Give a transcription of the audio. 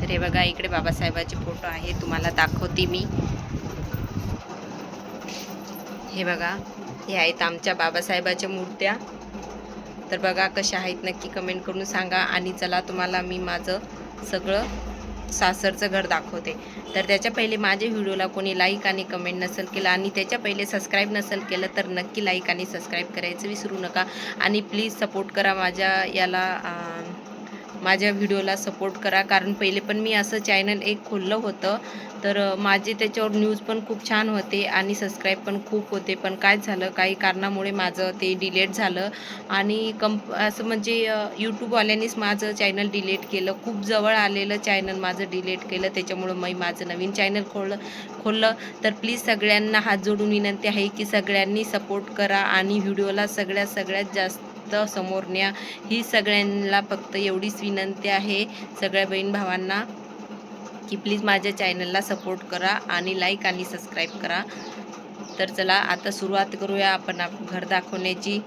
तर हे बघा, इकडे बाबासाहेबाचे फोटो आहे, तुम्हाला दाखवते मी। हे बघा, हे आहेत आमच्या बाबासाहेबाच्या मूर्त्या। तर बघा कशा आहेत नक्की कमेंट करून सांगा। आणि चला तुम्हाला मी माझं सगळं सासरचं घर दाखवते। तर त्याच्या पहिले माझ्या व्हिडिओला कोणी लाईक आणि कमेंट नसेल केलं आणि त्याच्या पहिले सबस्क्राईब नसेल केलं तर नक्की लाईक आणि सबस्क्राईब करायचं विसरू नका। आणि प्लीज सपोर्ट करा माझ्या याला, माझ्या व्हिडिओला सपोर्ट करा। कारण पहिले पण मी असं चॅनल एक खोललं होतं, तर माझे त्याच्यावर न्यूज पण खूप छान होते आणि सबस्क्राईब पण खूप होते। पण काय झालं, काही कारणामुळे माझं ते डिलीट झालं आणि असं म्हणजे यूट्यूबवाल्यांनीच माझं चॅनल डिलीट केलं। खूप जवळ आलेलं चॅनल माझं डिलीट केलं, त्याच्यामुळं मी माझं नवीन चॅनल खोललं। तर प्लीज सगळ्यांना हात जोडून विनंती आहे की सगळ्यांनी सपोर्ट करा आणि व्हिडिओला सगळ्यात जास्त समोर न्या, ही सगळ्यांना फक्त एवढीच विनंती आहे सगळ्या बहीण भावांना, की प्लीज माझ्या चॅनलला सपोर्ट करा आणि लाईक आणि सबस्क्राईब करा। तर चला आता सुरुवात करूया आपण घर दाखवण्याची।